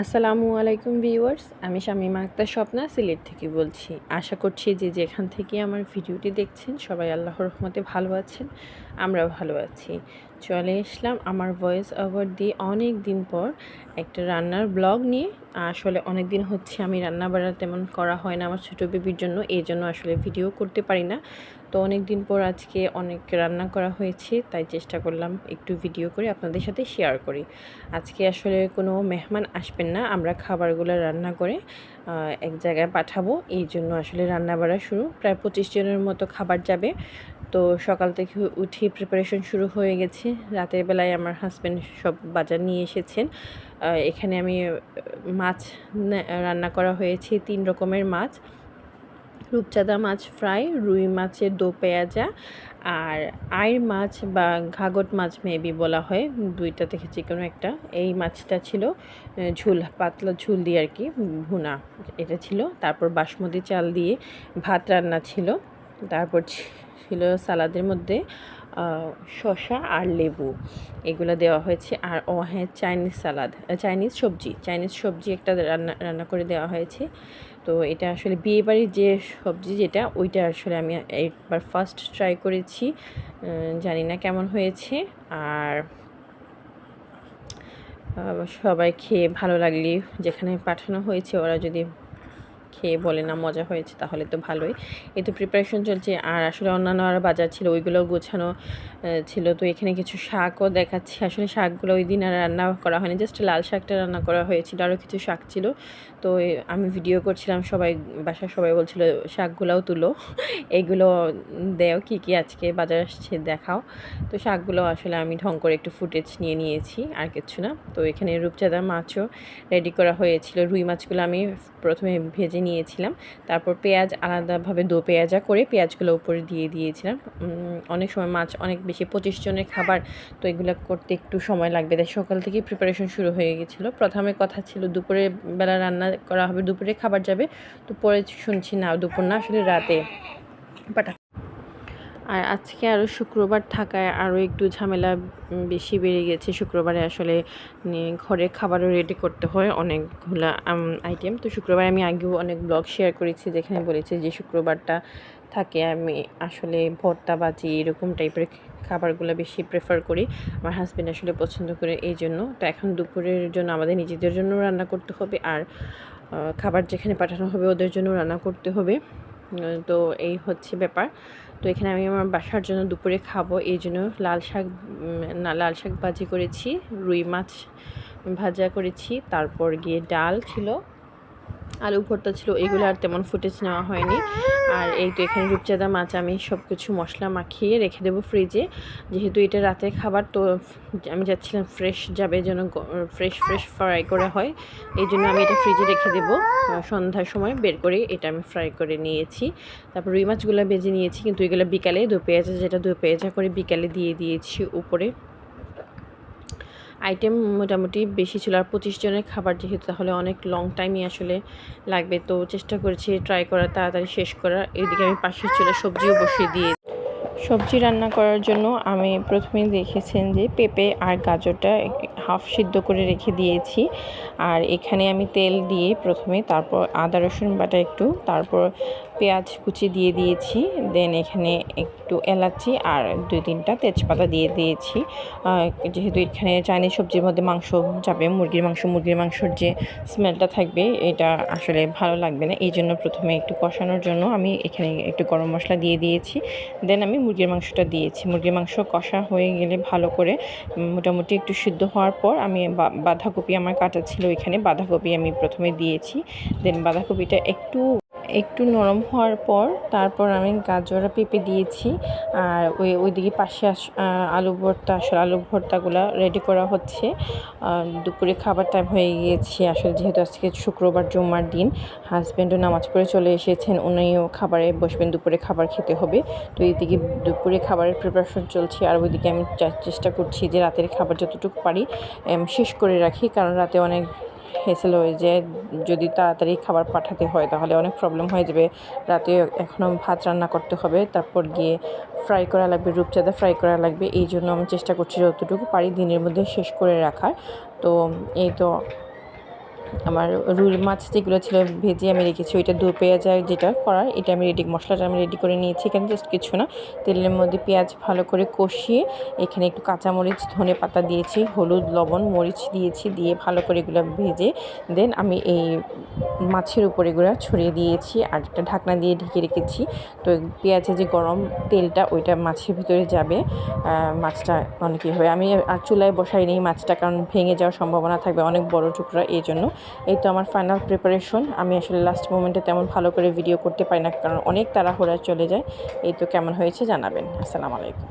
আসসালামু আলাইকুম ভিউয়ার্স, আমি শামীমা আক্তার স্বপ্না সিলেট থেকে বলছি। আশা করছি যে যেখান থেকে আমার ভিডিওটি দেখছেন সবাই আল্লাহর রহমতে ভালো আছেন, আমরাও ভালো আছি। চলে আসলাম আমার ভয়েস ওভার দিয়ে অনেক দিন পর একটা রান্নার ব্লগ নিয়ে। আসলে অনেক দিন হচ্ছে আমি রান্না বাড়া তেমন করা হয় না আমার ছোটো বেবির জন্য, এই জন্য আসলে ভিডিও করতে পারি না। তো অনেক দিন পর আজকে অনেক রান্না করা হয়েছে, তাই চেষ্টা করলাম একটু ভিডিও করে আপনাদের সাথে শেয়ার করি। আজকে আসলে কোনো মেহমান আসবেন না, আমরা খাবারগুলো রান্না করে এক জায়গায় পাঠাবো, এই জন্য আসলে রান্না বাড়া শুরু। প্রায় 25 জনের মতো খাবার যাবে। তো সকাল থেকে উঠে প্রিপারেশন শুরু হয়ে গেছে। রাতের বেলায় আমার হাজব্যান্ড সব বাজার নিয়ে এসেছেন। এখানে আমি মাছ রান্না করা হয়েছে, 3 রকমের মাছ: রূপচাঁদা মাছ ফ্রাই, রুই মাছের দো পেঁয়াজা, আর আইর মাছ বা ঘাগট মাছ মেবি বলা হয়, দুইটা থেকে যে কোনো একটা। এই মাছটা ছিল ঝুল, পাতলা ঝুল দিয়ে আর কি, ভুনা এটা ছিল। তারপর বাসমতি চাল দিয়ে ভাত রান্না ছিল। তারপর ছিল সালাদের মধ্যে শসা আর লেবু, এগুলো দেওয়া হয়েছে। আর হ্যাঁ, চাইনিজ সবজি একটা রান্না করে দেওয়া হয়েছে। তো এটা আসলে বিয়েবাড়ির যে সবজি যেটা, ওইটা আসলে আমি একবার ফার্স্ট ট্রাই করেছি, জানি না কেমন হয়েছে। আর সবাই খেয়ে ভালো লাগলে, যেখানে পাঠানো হয়েছে ওরা যদি খেয়ে বলে না মজা হয়েছে তাহলে তো ভালোই। এই তো প্রিপারেশন চলছে। আর আসলে অন্যান্য আরও বাজার ছিল, ওইগুলোও গোছানো ছিল। তো এখানে কিছু শাকও দেখাচ্ছি। আসলে শাকগুলো ওই দিন আর রান্না করা হয়নি, জাস্ট লাল শাকটা রান্না করা হয়েছিল, আরও কিছু শাক ছিল। তো আমি ভিডিও করছিলাম, বাসার সবাই বলছিল শাকগুলোও তুলো, এগুলো দেও, কী কী আজকে বাজার আসছে দেখাও। তো শাকগুলো আসলে আমি ঢং করে একটু ফুটেজ নিয়ে নিয়েছি, আর কিছু না। তো এখানে রূপচাঁদা মাছও রেডি করা হয়েছিল। রুই মাছগুলো আমি প্রথমে ভেজে নিয়েছিলাম, তারপর পেঁয়াজ আলাদাভাবে দো পেঁয়াজা করে পেঁয়াজগুলো উপরে দিয়ে দিয়েছিলাম। অনেক সময় মাছ অনেক বেশি, 25 জনের খাবার, তো এগুলো করতে একটু সময় লাগবে, তাই সকাল থেকেই প্রিপারেশন শুরু হয়ে গেছিলো। প্রথমে কথা ছিল দুপুরের বেলা রান্না করা হবে, দুপুরে খাবার যাবে। তো পরে শুনছি না, দুপুর না, আসলে রাতে পাঠা। আর আজকে আরও শুক্রবার থাকায় আরও একটু ঝামেলা বেশি বেড়ে গেছে। শুক্রবারে আসলে ঘরে খাবারও রেডি করতে হয় অনেকগুলা আইটেম। তো শুক্রবার আমি আগেও অনেক ব্লগ শেয়ার করেছি, যেখানে বলেছি যে শুক্রবারটা থাকে আমি আসলে ভর্তা বাজি এরকম টাইপের খাবারগুলো বেশি প্রেফার করি। আমার হাজব্যান্ড আসলে পছন্দ করে, এই জন্য। তো এখন দুপুরের জন্য আমাদের নিজেদের জন্য রান্না করতে হবে, আর খাবার যেখানে পাঠানো হবে ওদের জন্য রান্না করতে হবে। তো এই হচ্ছে ব্যাপার। তো এখানে আমি আমার বাসার জন্য দুপুরে খাবো, এই জন্য লাল শাক ভাজি করেছি, রুই মাছ ভাজা করেছি, তারপর গিয়ে ডাল ছিল, আলু ভর্তা ছিল। এগুলো আর তেমন ফুটেজ নেওয়া হয়নি। আর এই তো এখানে রূপচাঁদা মাছ আমি সব কিছু মশলা মাখিয়ে রেখে দেবো ফ্রিজে, যেহেতু এটা রাতের খাবার। তো আমি যাচ্ছিলাম ফ্রেশ যাবে, যেন ফ্রেশ ফ্রাই করা হয়, এই জন্য আমি এটা ফ্রিজে রেখে দেবো। সন্ধ্যার সময় বের করে এটা আমি ফ্রাই করে নিয়েছি। তারপর রুই মাছগুলো ভেজে নিয়েছি, কিন্তু এগুলো বিকালে দো পেঁয়াজা করে বিকালে দিয়ে দিয়েছি উপরে। আইটেম মোটামুটি বেশি ছিল, আর 25 জনের খাবার যেহেতু, তাহলে অনেক লং টাইমই আসলে লাগবে। তো চেষ্টা করেছি ট্রাই করার, তাড়াতাড়ি শেষ করার। এদিকে আমি পাশের চুলায় সবজিও বসিয়ে দিয়ে, সবজি রান্না করার জন্য আমি প্রথমেই দেখেছেন যে পেঁপে আর গাজরটা হাফ সিদ্ধ করে রেখে দিয়েছি। আর এখানে আমি তেল দিয়ে প্রথমে, তারপর আদা রসুন বাটা একটু, তারপর পেঁয়াজ কুচি দিয়ে দিয়েছি। দেন এখানে একটু এলাচি আর 2-3টা তেজপাতা দিয়ে দিয়েছি। যেহেতু এখানে চাইনিজ সবজির মধ্যে মাংস যাবে, মুরগির মাংসর যে স্মেলটা থাকবে এটা আসলে ভালো লাগবে না, এই জন্য প্রথমে একটু কষানোর জন্য আমি এখানে একটু গরম মশলা দিয়ে দিয়েছি। দেন আমি মুরগির মাংসটা দিয়েছি। মুরগির মাংস কষা হয়ে গেলে ভালো করে মোটামুটি একটু সিদ্ধ হওয়ার পর আমি বাঁধাকপি আমার কাটা ছিল, এখানে বাঁধাকপি আমি প্রথমে দিয়েছি। দেন বাঁধাকপিটা একটু নরম হওয়ার পর তারপর আমি গাজর আর পেঁপে দিয়েছি। আর ওইদিকে পাশে আলু ভর্তাগুলো রেডি করা হচ্ছে। দুপুরে খাবার টাইম হয়ে গিয়েছে আসলে, যেহেতু আজকে শুক্রবার জুম্মার দিন, হাজব্যান্ডও নামাজ পড়ে চলে এসেছেন, উনিও খাবারে বসবেন, দুপুরে খাবার খেতে হবে। তো এইদিকে দুপুরে খাবারের প্রিপারেশন চলছে, আর ওইদিকে আমি চেষ্টা করছি যে রাতের খাবার যতটুকু পারি শেষ করে রাখি, কারণ রাতে অনেক হেসেল হয়ে যায়। যদি তাড়াতাড়ি খাবার পাঠাতে হয় তাহলে অনেক প্রবলেম হয়ে যাবে। রাতে এখনও ভাত রান্না করতে হবে, তারপর গিয়ে ফ্রাই করা লাগবে, রূপচাঁদা ফ্রাই করা লাগবে। এই জন্য আমি চেষ্টা করছি যতটুকু পারি দিনের মধ্যে শেষ করে রাখার। তো এই তো আমার রুই মাছ যেগুলো ছিল ভেজে আমি রেখেছি, ওইটা দু পেঁয়াজ যেটা করার এটা আমি মশলাটা আমি রেডি করে নিয়েছি। এখানে জাস্ট কিছু না, তেলের মধ্যে পেঁয়াজ ভালো করে কষিয়ে এখানে একটু কাঁচামরিচ ধনে পাতা দিয়েছি, হলুদ লবণ মরিচ দিয়েছি, দিয়ে ভালো করে এগুলো ভেজে দেন আমি এই মাছের উপর এগুলো ছড়িয়ে দিয়েছি আর একটা ঢাকনা দিয়ে ঢেকে রেখেছি। তো পেঁয়াজের যে গরম তেলটা ওইটা মাছের ভিতরে যাবে, মাছটা অনেকই হবে। আমি আর চুলায় বসাই নিই মাছটা, কারণ ভেঙে যাওয়ার সম্ভাবনা থাকবে, অনেক বড় টুকরা, এই জন্য। এই তো আমার ফাইনাল প্রিপারেশন। আমি আসলে লাস্ট মোমেন্টে তেমন ভালো করে ভিডিও করতে পারি না, কারণ অনেক তাড়াহুড়া চলে যায়। এই তো কেমন হয়েছে জানাবেন। আসসালামু আলাইকুম।